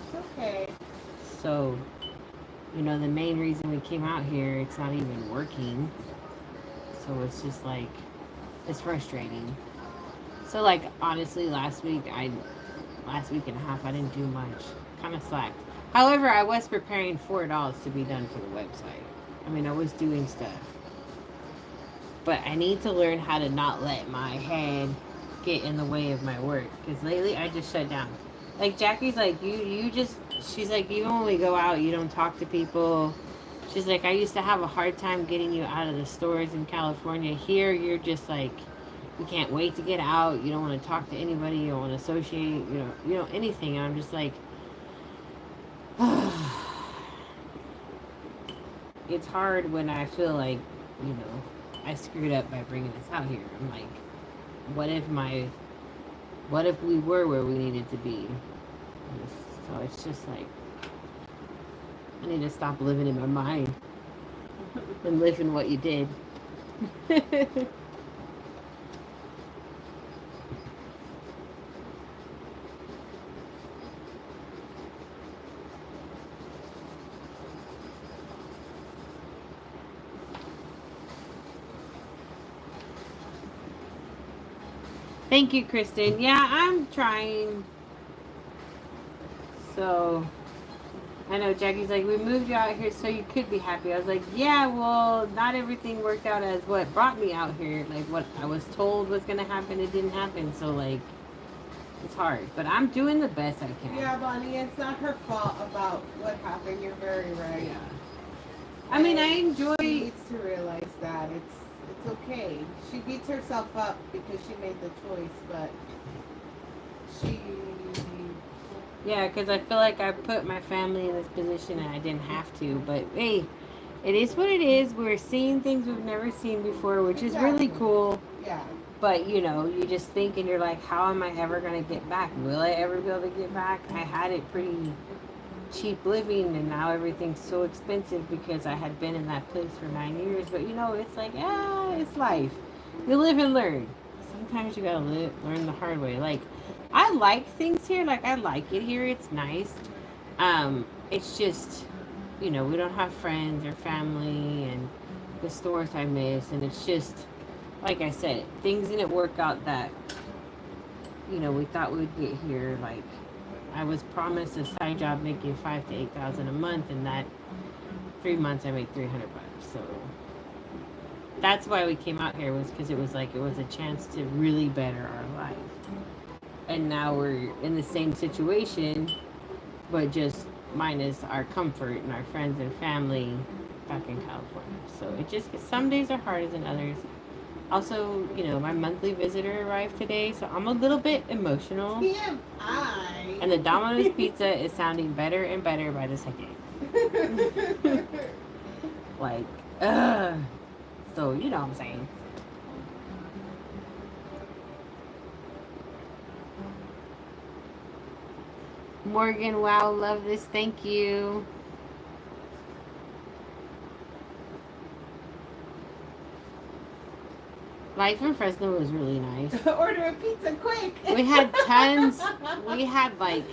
Speaker 2: It's okay.
Speaker 1: so, you know, the main reason we came out here, it's not even working. So it's just like, it's frustrating. So like, honestly, last week and a half, I didn't do much. Kind of slacked. However, I was preparing $4 to be done for the website. I mean, I was doing stuff. But I need to learn how to not let my head get in the way of my work. Because lately, I just shut down. Like, Jackie's like, she's like, even when we go out, you don't talk to people. She's like, I used to have a hard time getting you out of the stores in California. Here, you're just like, you can't wait to get out. You don't want to talk to anybody. You don't want to associate. You know anything. And I'm just like, it's hard when I feel like, you know, I screwed up by bringing this out here. I'm like, what if we were where we needed to be? So it's just like, I need to stop living in my mind and live in what you did. Thank you, Kristen. Yeah, I'm trying. So, I know Jackie's like, we moved you out here so you could be happy. I was like, yeah, well, not everything worked out as what brought me out here. Like, what I was told was going to happen, it didn't happen. So, like, it's hard. But I'm doing the best I can.
Speaker 2: Yeah, Bonnie, it's not her fault about what happened. You're very right.
Speaker 1: Yeah. I mean, I enjoy...
Speaker 2: She needs to realize that. It's okay. She beats herself up because she made the choice, but she...
Speaker 1: Yeah, because I feel like I put my family in this position and I didn't have to. But, hey, it is what it is. We're seeing things we've never seen before, which is really cool.
Speaker 2: Yeah.
Speaker 1: But, you know, you just think and you're like, how am I ever going to get back? Will I ever be able to get back? I had it pretty cheap living, and now everything's so expensive because I had been in that place for 9 years. But, you know, it's like, it's life. You live and learn. Sometimes you got to learn the hard way. Like, I like things here. Like, I like it here. It's nice. It's just, you know, we don't have friends or family, and the stores I miss, and it's just... Like I said, things didn't work out that, you know, we thought we'd get here. Like, I was promised a side job making $5,000 to $8,000 a month, and that 3 months I made $300. So that's why we came out here, was because it was like, it was a chance to really better our life. And now we're in the same situation, but just minus our comfort and our friends and family back in California. So it just, some days are harder than others. Also, you know, my monthly visitor arrived today, so I'm a little bit emotional.
Speaker 2: TMI.
Speaker 1: And the Domino's pizza is sounding better and better by the second. Like, so, you know what I'm saying. Morgan, wow, love this. Thank you. Life in Fresno was really nice.
Speaker 2: Order a pizza quick.
Speaker 1: We had tons. We had like,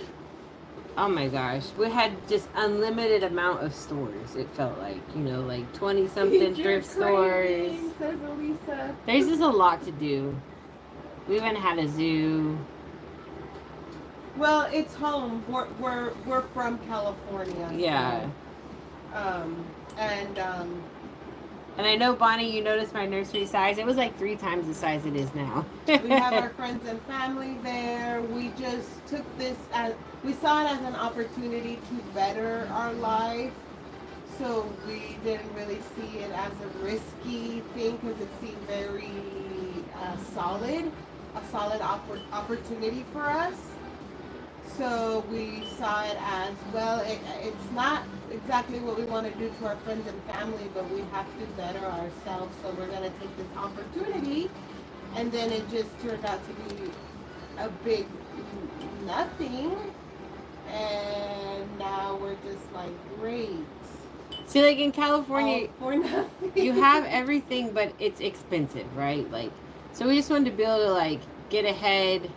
Speaker 1: oh my gosh, we had just unlimited amount of stores. It felt like, you know, like 20 something thrift stores.
Speaker 2: Says Elisa.
Speaker 1: There's just a lot to do. We even had a zoo.
Speaker 2: Well, it's home. We're from California.
Speaker 1: Yeah.
Speaker 2: So,
Speaker 1: and I know, Bonnie, you noticed my nursery size. It was like 3 times the size it is now.
Speaker 2: we have our friends and family there. We just took this as, we saw it as an opportunity to better our life. So we didn't really see it as a risky thing because it seemed very solid, a solid opportunity for us. So we saw it as, well, it's not exactly what we want to do to our friends and family, but we have to better ourselves. So we're going to take this opportunity. And then it just turned out to be a big nothing, and now we're just like, great.
Speaker 1: See, like in California,
Speaker 2: All for nothing.
Speaker 1: you have everything, but it's expensive, right? Like, so we just wanted to be able to like get ahead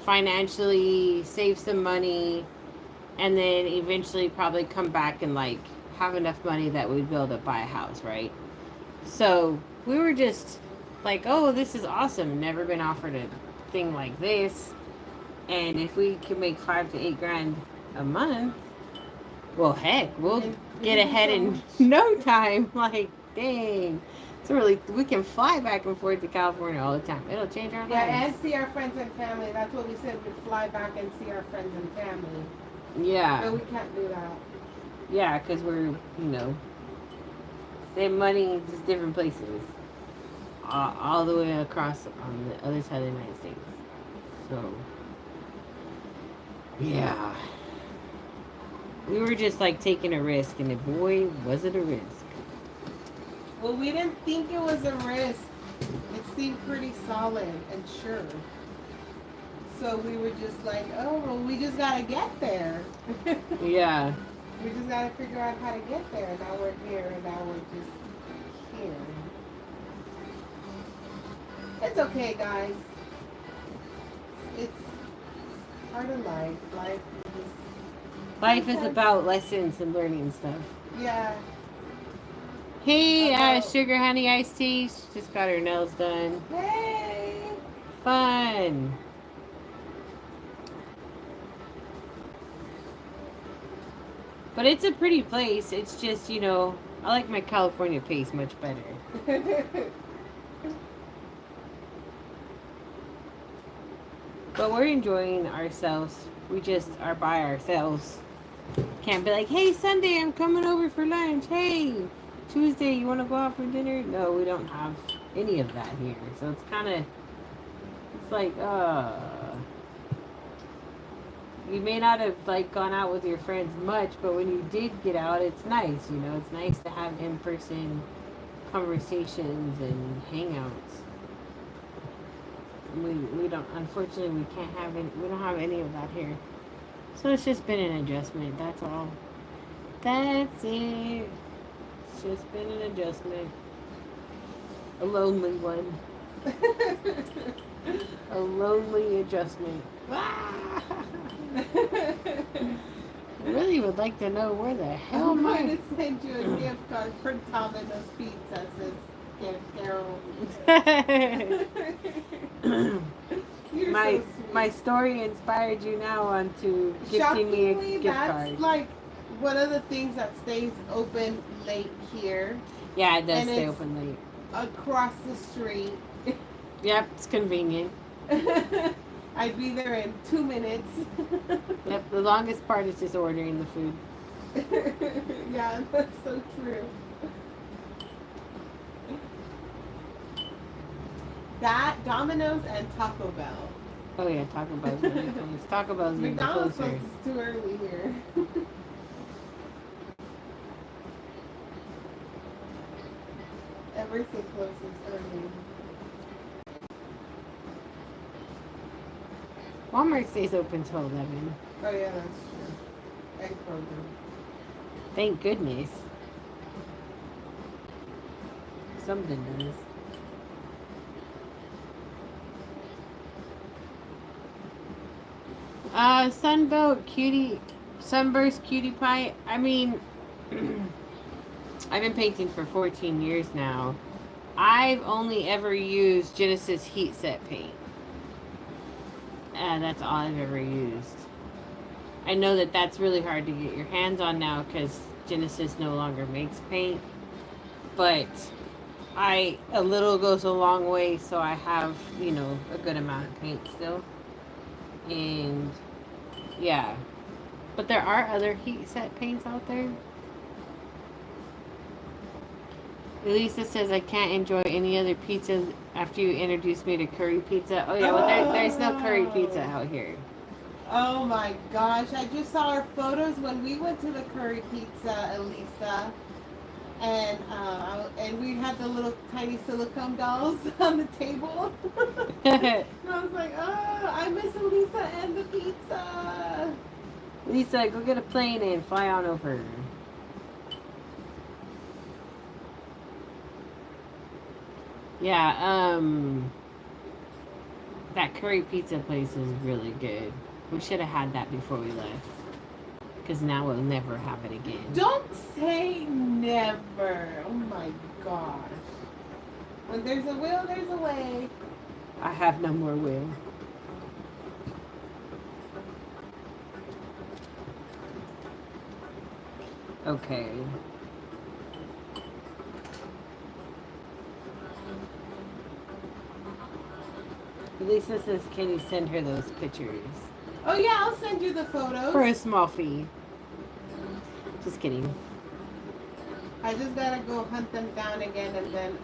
Speaker 1: financially, save some money, and then eventually probably come back and like have enough money that we'd be able to buy a house, right? So we were just like, oh, this is awesome. Never been offered a thing like this. And if we can make $5 to $8 a month, well, heck, we'll get ahead in no time. Like, dang. So really, we can fly back and forth to California all the time. It'll change our lives.
Speaker 2: Yeah, and see our friends and family. That's what we said. We'd fly back and see our friends and family.
Speaker 1: Yeah.
Speaker 2: But we can't do that.
Speaker 1: Yeah, because we're, you know, same money, just different places. All the way across on the other side of the United States. So, yeah. We were just like taking a risk, and boy, was it a risk.
Speaker 2: Well, we didn't think it was a risk. It seemed pretty solid and sure. So we were just like, oh, well, we just got to get there.
Speaker 1: Yeah.
Speaker 2: We just got to figure out how to get there. Now we're here, and now we're just here. It's okay, guys. It's part of life.
Speaker 1: Life is about lessons and learning stuff.
Speaker 2: Yeah.
Speaker 1: Hey, Sugar Honey Iced Tea. She just got her nails done.
Speaker 2: Hey.
Speaker 1: Fun. But it's a pretty place. It's just, you know, I like my California pace much better. But we're enjoying ourselves. We just are by ourselves. Can't be like, hey, Sunday, I'm coming over for lunch. Hey, Tuesday, you want to go out for dinner? No, we don't have any of that here. So it's kind of, it's like, you may not have like gone out with your friends much, but when you did get out, it's nice, you know. It's nice to have in-person conversations and hangouts. We don't, unfortunately, we can't have any, we don't have any of that here. So it's just been an adjustment, that's all. That's it. It's just been an adjustment. A lonely one. A lonely adjustment. I really would like to know where the hell
Speaker 2: I'm
Speaker 1: my...
Speaker 2: going to send you a gift card for Domino's Pizza, says Carol.
Speaker 1: My story inspired you now onto gifting me a gift card.
Speaker 2: That's like one of the things that stays open late here.
Speaker 1: Yeah, it does stay open late.
Speaker 2: Across the street.
Speaker 1: Yep, it's convenient.
Speaker 2: I'd be there in 2 minutes.
Speaker 1: Yep, the longest part is just ordering the food.
Speaker 2: Yeah, that's so true. That, Domino's, and Taco Bell.
Speaker 1: Oh yeah, Taco Bell's really close. Taco Bell's even
Speaker 2: McDonald's
Speaker 1: closer.
Speaker 2: is too early here. Everything closes early.
Speaker 1: Walmart stays open till 11.
Speaker 2: Oh yeah, that's true. And Kroger.
Speaker 1: Thank goodness. Something does. Sunburst Cutie Pie. I mean, I've been painting for 14 years now. I've only ever used Genesis Heat Set paint. That's all I've ever used. I know that that's really hard to get your hands on now because Genesis no longer makes paint. But a little goes a long way, so I have, you know, a good amount of paint still. And yeah, but there are other heat set paints out there. Elisa says I can't enjoy any other pizza after you introduced me to curry pizza. Oh yeah, well there's no curry pizza out here.
Speaker 2: Oh my gosh, I just saw our photos when we went to the curry pizza, Elisa. And we had the little tiny silicone dolls on the table. And I was like, oh, I miss Lisa and the pizza.
Speaker 1: Lisa, go get a plane and fly on over. Yeah, that curry pizza place is really good. We should have had that before we left. Because now we'll never have it again.
Speaker 2: Don't say never. Oh my gosh. When there's a will, there's a way.
Speaker 1: I have no more will. Okay. Lisa says, can you send her those pictures?
Speaker 2: Oh yeah, I'll send you the photos.
Speaker 1: For a small fee. Just kidding.
Speaker 2: I just gotta go hunt them down again and then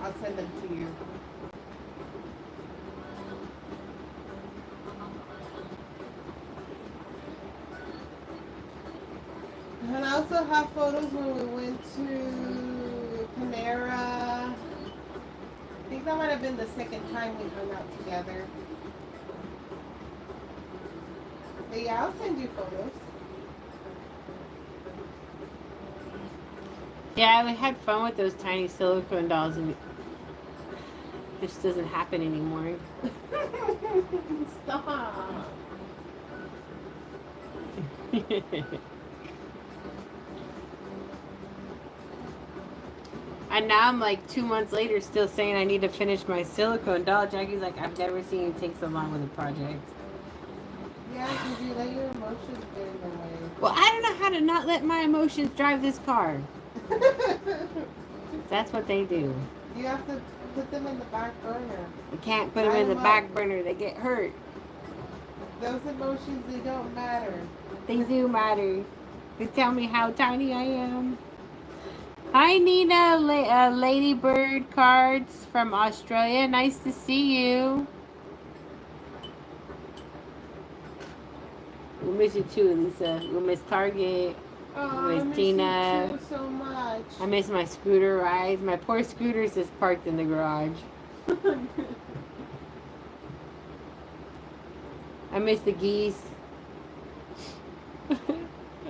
Speaker 2: I'll send them to you. And I also have photos when we went to Panera. I think that might have been the second time we hung out together. But yeah, I'll send you photos.
Speaker 1: Yeah, we had fun with those tiny silicone dolls, and this doesn't happen anymore.
Speaker 2: Stop.
Speaker 1: And now I'm like 2 months later still saying I need to finish my silicone doll. Jackie's like, I've never seen you take so long with a project.
Speaker 2: Yeah, because you let your emotions get in the way.
Speaker 1: Well, I don't know how to not let my emotions drive this car. That's what they do.
Speaker 2: You have to put them in the back burner.
Speaker 1: You can't put them in the back burner. They get hurt.
Speaker 2: Those emotions, they don't matter.
Speaker 1: They do matter. They tell me how tiny I am. Hi, Nina. Ladybird cards from Australia. Nice to see you. We'll miss you too, Lisa. We'll miss Target.
Speaker 2: Oh,
Speaker 1: Miss
Speaker 2: I miss
Speaker 1: Tina.
Speaker 2: you too so much.
Speaker 1: I miss my scooter rides. My poor scooter's just parked in the garage. I miss the geese.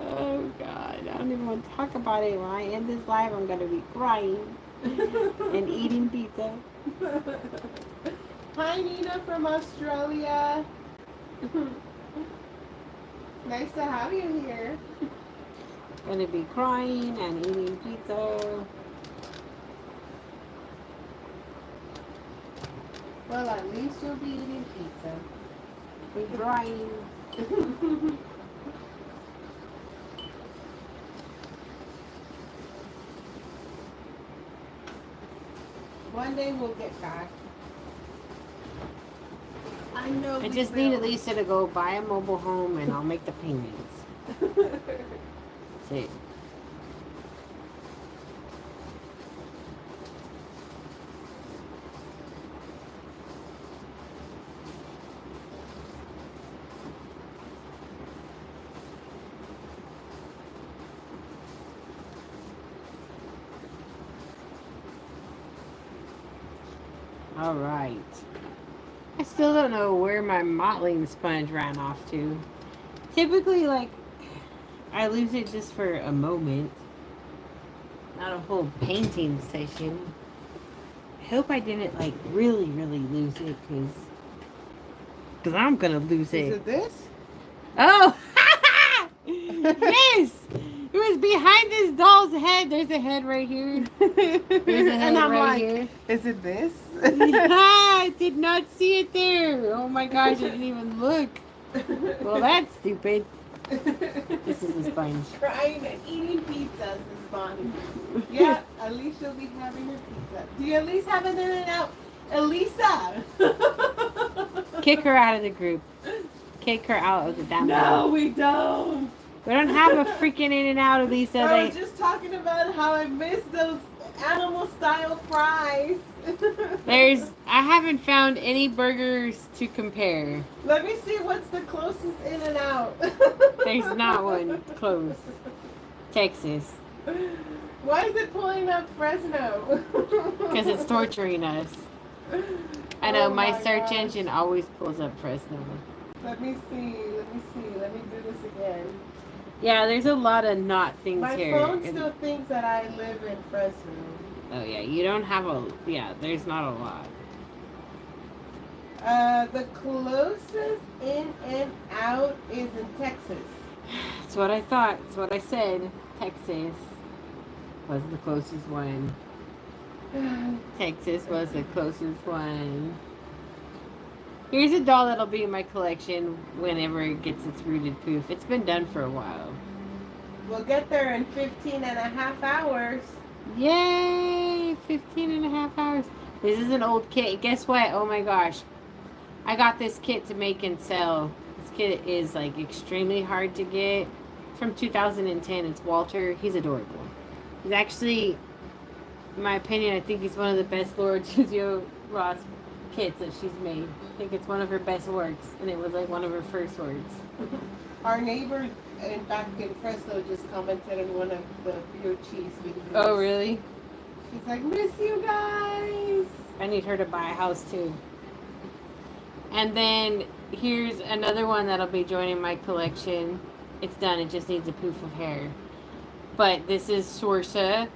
Speaker 1: Oh God, I don't even want to talk about it. When I end this live, I'm gonna be crying and eating pizza.
Speaker 2: Hi, Nina from Australia. Nice to have you here.
Speaker 1: Gonna be crying and eating pizza.
Speaker 2: Well, at least you'll be eating pizza.
Speaker 1: Be crying.
Speaker 2: One day we'll get back. I know.
Speaker 1: I just need Lisa to go buy a mobile home and I'll make the payments. That's it. All right. I still don't know where my mottling sponge ran off to. Typically, like, I lose it just for a moment. Not a whole painting session. I hope I didn't, like, really lose it, because I'm going to lose it.
Speaker 2: Is it this?
Speaker 1: Oh! Yes! It was behind this doll's head. There's a head right here. There's a head
Speaker 2: And I'm
Speaker 1: right
Speaker 2: like,
Speaker 1: here.
Speaker 2: is it this?
Speaker 1: Yeah, I did not see it there. Oh my gosh, I didn't even look. Well, that's stupid. This is a sponge.
Speaker 2: Crying and eating pizzas is fun. Yeah, at least you'll be having your pizza. Do you at least have an In-N-Out? Elisa!
Speaker 1: Kick her out of the group. Kick her out of the damn
Speaker 2: No,
Speaker 1: group.
Speaker 2: we don't.
Speaker 1: We don't have a freaking In-N-Out, Elisa.
Speaker 2: I was just talking about how I miss those animal style fries.
Speaker 1: I haven't found any burgers to compare.
Speaker 2: Let me see what's the closest In-N-Out.
Speaker 1: There's not one close. Texas.
Speaker 2: Why is it pulling up Fresno?
Speaker 1: Because it's torturing us. I know,
Speaker 2: Oh
Speaker 1: my
Speaker 2: my
Speaker 1: search
Speaker 2: gosh.
Speaker 1: engine always pulls up Fresno.
Speaker 2: Let me see. Let me do this again.
Speaker 1: Yeah, there's a lot of not things
Speaker 2: My
Speaker 1: here.
Speaker 2: phone still thinks that I live in Fresno.
Speaker 1: Oh yeah, you don't have a, yeah, there's not a lot.
Speaker 2: The closest in and out is in Texas.
Speaker 1: That's what I thought. That's what I said. Texas was the closest one. Texas was the closest one. Here's a doll that'll be in my collection whenever it gets its rooted poof. It's been done for a while.
Speaker 2: We'll get there in 15 and a half hours.
Speaker 1: Yay! 15 and a half hours. This is an old kit. Guess what? Oh my gosh. I got this kit to make and sell. This kit is like extremely hard to get. It's from 2010. It's Walter. He's adorable. He's actually, in my opinion, I think he's one of the best Laura Juzio Ross kits that she's made. I think it's one of her best works, and it was like one of her first works.
Speaker 2: Our neighbor back in Fresno just commented on one of the beer cheese videos.
Speaker 1: Oh, really?
Speaker 2: She's like, miss you guys.
Speaker 1: I need her to buy a house too. And then here's another one that'll be joining my collection. It's done. It just needs a poof of hair. But this is Sorsa,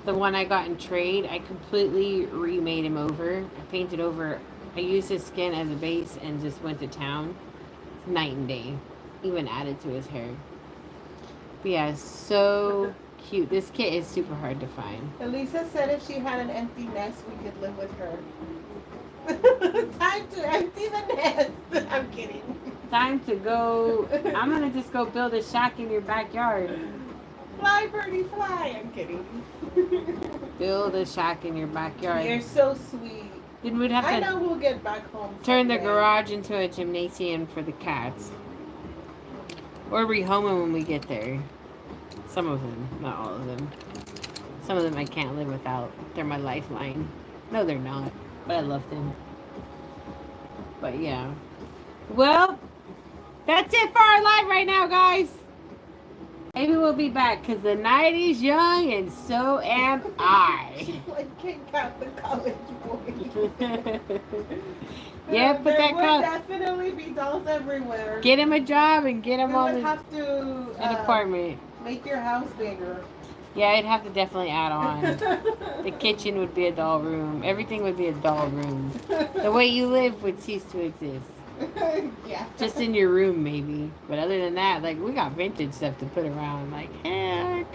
Speaker 1: the one I got in trade. I completely remade him over. I painted over. I used his skin as a base and just went to town. It's night and day. Even added to his hair. But yeah, so cute. This kit is super hard to find.
Speaker 2: Elisa said if she had an empty nest, we could live with her. Time to empty the nest. I'm kidding.
Speaker 1: Time to go. I'm going to just go build a shack in your backyard.
Speaker 2: Fly, birdie, fly. I'm kidding.
Speaker 1: Build a shack in your backyard.
Speaker 2: You're so sweet.
Speaker 1: Then we'd have
Speaker 2: I
Speaker 1: to
Speaker 2: know we'll get back home
Speaker 1: turn the
Speaker 2: someday.
Speaker 1: garage into a gymnasium for the cats. Or rehome them when we get there. Some of them, not all of them. Some of them I can't live without. They're my lifeline. No, they're not. But I love them. But yeah. Well, that's it for our live right now, guys. Maybe we'll be back because the night is young and so am I.
Speaker 2: She's like, kick out the college boy.
Speaker 1: Yeah, put
Speaker 2: there
Speaker 1: that
Speaker 2: would
Speaker 1: cup.
Speaker 2: definitely be dolls everywhere.
Speaker 1: Get him a job and get him
Speaker 2: We
Speaker 1: on
Speaker 2: would
Speaker 1: an
Speaker 2: have to
Speaker 1: apartment.
Speaker 2: make your house bigger.
Speaker 1: Yeah, I'd have to definitely add on. The kitchen would be a doll room. Everything would be a doll room. The way you live would cease to exist.
Speaker 2: Yeah.
Speaker 1: Just in your room, maybe. But other than that, like, we got vintage stuff to put around. Like, heck.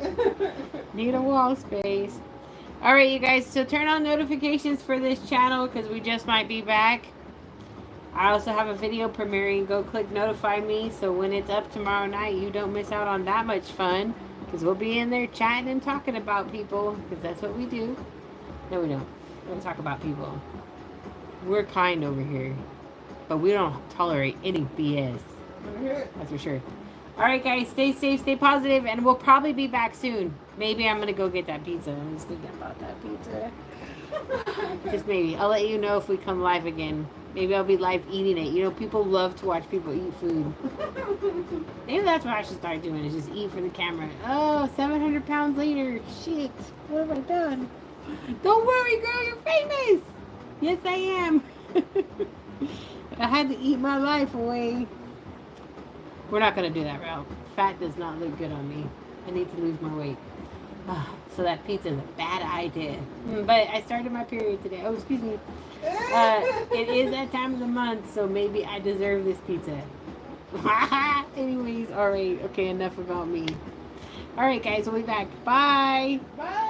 Speaker 1: Need a wall space. Alright, you guys. So turn on notifications for this channel because we just might be back. I also have a video premiering. Go click notify me so when it's up tomorrow night, you don't miss out on that much fun. Because we'll be in there chatting and talking about people. Because that's what we do. No, we don't. We don't talk about people. We're kind over here. But we don't tolerate any BS. That's for sure. Alright, guys. Stay safe. Stay positive. And we'll probably be back soon. Maybe I'm going to go get that pizza. I'm just thinking about that pizza. Just maybe. I'll let you know if we come live again. Maybe I'll be live eating it. You know, people love to watch people eat food. Maybe that's what I should start doing, is just eat for the camera. Oh, 700 pounds later. Shit. What have I done? Don't worry, girl. You're famous. Yes, I am. I had to eat my life away. We're not going to do that route. Fat does not look good on me. I need to lose my weight. So that pizza is a bad idea. But I started my period today. Oh, excuse me. It is that time of the month, so maybe I deserve this pizza. Anyways, alright. Okay, enough about me. Alright, guys, we'll be back. Bye.
Speaker 2: Bye.